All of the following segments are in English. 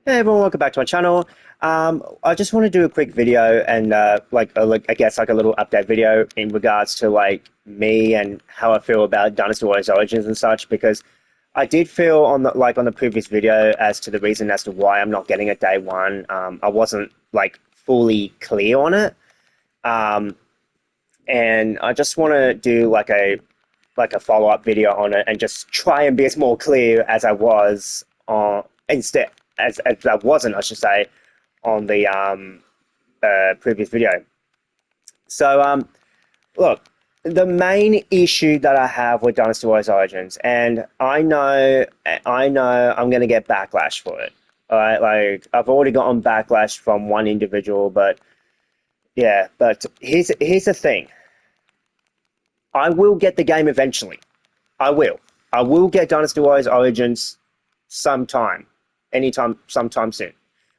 Hey everyone, welcome back to my channel. I just want to do a quick video and I guess like a little update video in regards to like me and how I feel about Dynasty Warriors Origins and such, because I did feel on the previous video as to the reason as to why I'm not getting it day one. I wasn't like fully clear on it. And I just want to do like a follow-up video on it and just try and be as more clear as I was on instead as I wasn't, I should say, on the previous video. So look, the main issue that I have with Dynasty Warriors Origins, and I know I'm gonna get backlash for it. All right, like I've already gotten backlash from one individual, but yeah, but here's the thing. I will get the game eventually. I will. I will get Dynasty Warriors Origins sometime, anytime, sometime soon.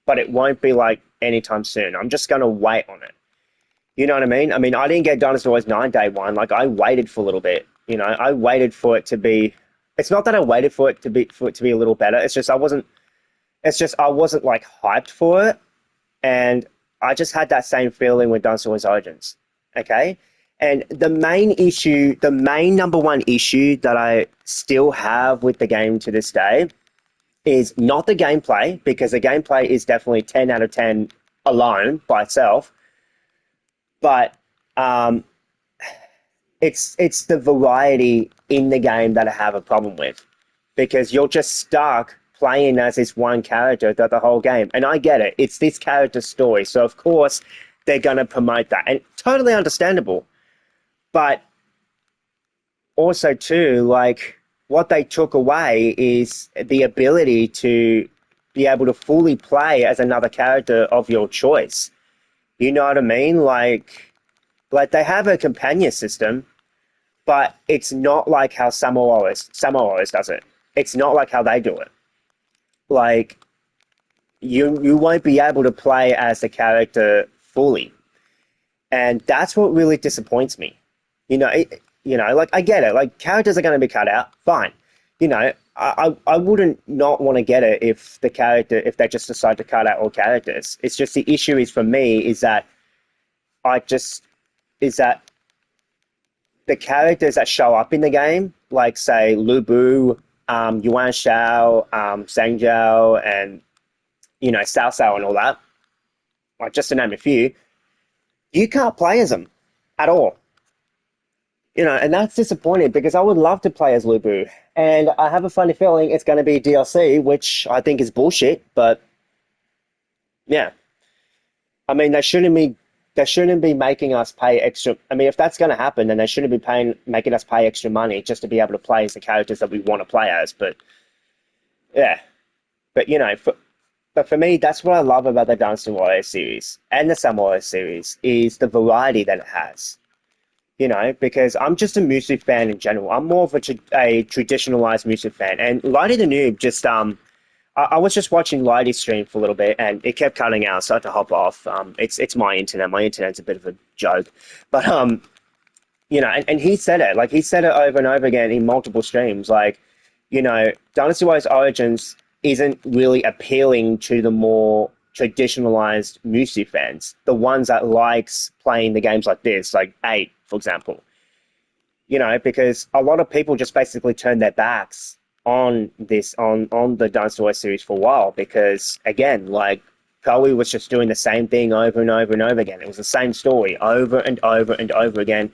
But it won't be like anytime soon. I'm just going to wait on it. You know what I mean? I mean, I didn't get Dynasty Warriors 9 day one. Like, I waited for a little bit. You know, I waited for it to be... It's not that I waited for it to be a little better. It's just I wasn't like hyped for it. And I just had that same feeling with Dynasty Warriors Origins. Okay? And the main number one issue that I still have with the game to this day is not the gameplay, because the gameplay is definitely 10 out of 10 alone by itself, but it's the variety in the game that I have a problem with, because you're just stuck playing as this one character throughout the whole game. And I get it. It's this character's story, so of course they're going to promote that, and totally understandable. But also, too, like, what they took away is the ability to be able to fully play as another character of your choice. You know what I mean? Like they have a companion system, but it's not like how Samurai Warriors does it. It's not like how they do it. Like, you won't be able to play as the character fully. And that's what really disappoints me. Like, I get it. Like, characters are going to be cut out. Fine. You know, I wouldn't not want to get it if they just decide to cut out all characters. It's just the issue is for me is that the characters that show up in the game, like say Lu Bu, Yuan Shao, Sang Jiao, and Cao Cao and all that, like just to name a few, you can't play as them at all. And that's disappointing because I would love to play as Lu Bu. And I have a funny feeling it's going to be DLC, which I think is bullshit, but yeah. I mean, they shouldn't be making us pay extra. I mean, if that's going to happen, then they shouldn't be making us pay extra money just to be able to play as the characters that we want to play as. But yeah. But for me, that's what I love about the Dynasty Warriors series and the Samurai series is the variety that it has. Because I'm just a Musu fan in general. I'm more of a traditionalized Musu fan. And Lighty the Noob just, I was just watching Lighty's stream for a little bit and it kept cutting out, so I had to hop off. It's my internet. My internet's a bit of a joke. But, and he said it. Like, he said it over and over again in multiple streams. Like, Dynasty Warriors Origins isn't really appealing to the more traditionalized Musu fans, the ones that likes playing the games like this, like 8, for example. Because a lot of people just basically turned their backs on the Dynasty Warriors series for a while because, again, like, Koei was just doing the same thing over and over and over again. It was the same story over and over and over again.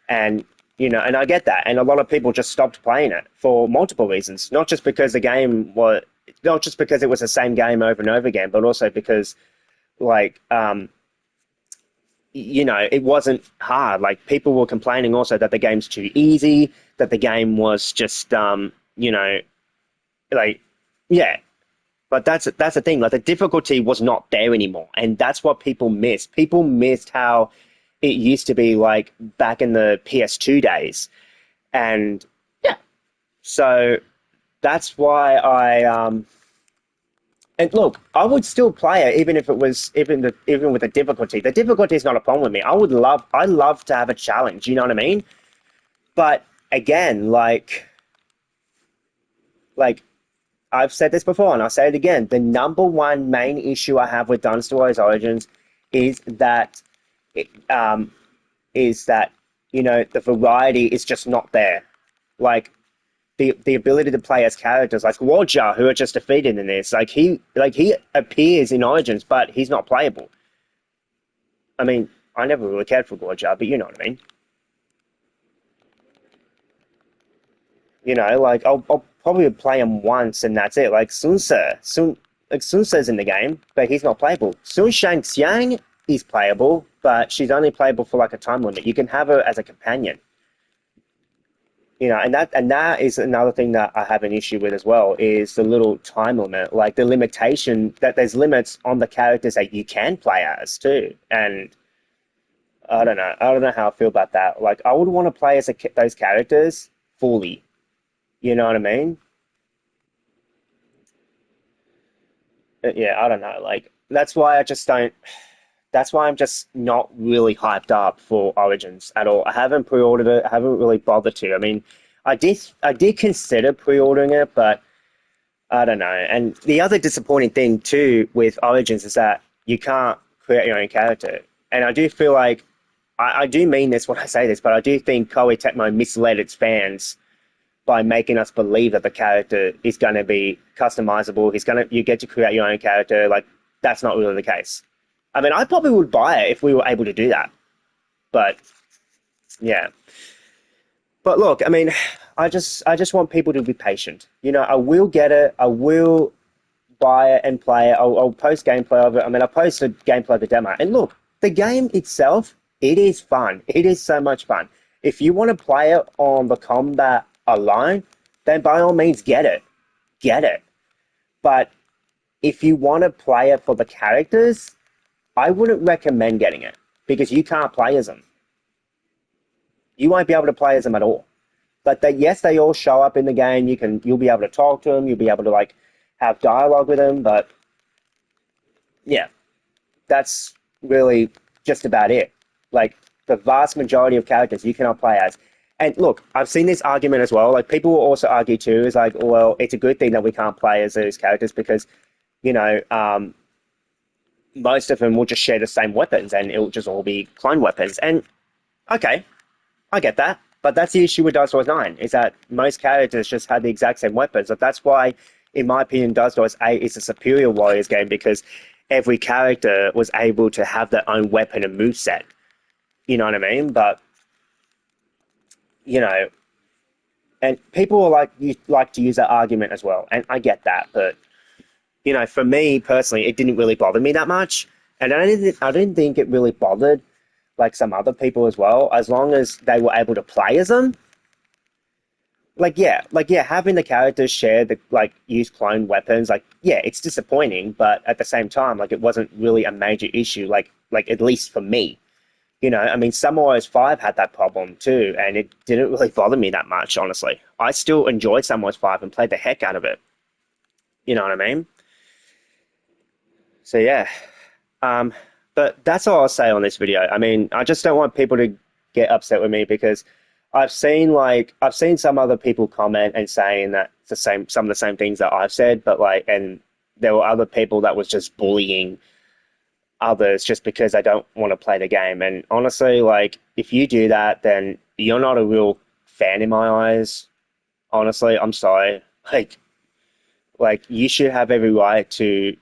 And, and I get that. And a lot of people just stopped playing it for multiple reasons, not just because it was the same game over and over again, but also because, like, it wasn't hard. Like, people were complaining also that the game's too easy, that the game was just, like, yeah. But that's the thing. Like, the difficulty was not there anymore, and that's what people missed. People missed how it used to be, like, back in the PS2 days, and yeah. So that's why and look, I would still play it even if it was even with the difficulty. The difficulty is not a problem with me. I love to have a challenge, you know what I mean? But again, like I've said this before and I'll say it again. The number one main issue I have with Dynasty Warriors Origins is that it, you know, the variety is just not there. Like the ability to play as characters like Roger, who are just defeated in this. He appears in Origins, but he's not playable. I mean, I never really cared for Roger, but you know what I mean. You know, like I'll probably play him once and that's it. Like Sun Tse, like Sun Tse's in the game, but he's not playable. Sun Shangxiang is playable, but she's only playable for like a time limit. You can have her as a companion. You know, and that is another thing that I have an issue with as well, is the little time limit, like the limitation that there's limits on the characters that you can play as too. And I don't know how I feel about that. Like I would want to play as those characters fully. You know what I mean? Yeah, I don't know. Like that's why I just don't. That's why I'm just not really hyped up for Origins at all. I haven't pre-ordered it. I haven't really bothered to. I mean, I did consider pre-ordering it, but I don't know. And the other disappointing thing too with Origins is that you can't create your own character. And I do feel like I do mean this when I say this, but I do think Koei Tecmo misled its fans by making us believe that the character is going to be customizable. You get to create your own character. Like that's not really the case. I mean, I probably would buy it if we were able to do that. But yeah. But look, I mean, I just want people to be patient. You know, I will get it. I will buy it and play it. I'll post gameplay of it. I mean, I posted gameplay of the demo. And look, the game itself, it is fun. It is so much fun. If you want to play it on the combat alone, then by all means get it. Get it. But if you want to play it for the characters, I wouldn't recommend getting it because you can't play as them. You won't be able to play as them at all. But yes, they all show up in the game. You'll be able to talk to them. You'll be able to like have dialogue with them. But yeah, that's really just about it. Like the vast majority of characters you cannot play as. And look, I've seen this argument as well. Like people will also argue too, is like, well, it's a good thing that we can't play as those characters because, you know, most of them will just share the same weapons and it'll just all be clone weapons. And okay, I get that. But that's the issue with Dark Souls 9, is that most characters just had the exact same weapons. But that's why, in my opinion, Dark Souls 8 is a superior Warriors game because every character was able to have their own weapon and moveset. You know what I mean? But, you know, and people will like to use that argument as well. And I get that. But, you know, for me personally, it didn't really bother me that much. And I didn't think it really bothered like some other people as well, as long as they were able to play as them. Like yeah, having the characters share use clone weapons, it's disappointing, but at the same time, like it wasn't really a major issue, like at least for me. You know, I mean, Samurai 5 had that problem too, and it didn't really bother me that much, honestly. I still enjoyed Samurai 5 and played the heck out of it. You know what I mean? So yeah. But that's all I'll say on this video. I mean, I just don't want people to get upset with me because I've seen some other people comment and saying that some of the same things that I've said, but and there were other people that was just bullying others just because they don't want to play the game. And honestly, if you do that, then you're not a real fan in my eyes. Honestly, I'm sorry. You should have every right to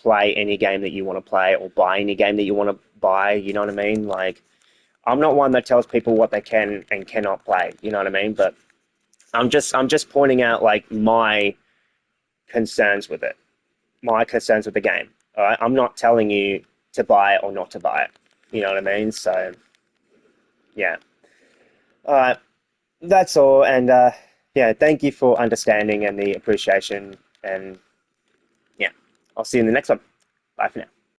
play any game that you want to play or buy any game that you want to buy, you know what I mean? I'm not one that tells people what they can and cannot play, you know what I mean? But I'm just pointing out my concerns with it, my concerns with the game. All right, I'm not telling you to buy it or not to buy it, you know what I mean? So yeah, all right, that's all. And yeah, thank you for understanding and the appreciation. And yeah, I'll see you in the next one. Bye for now.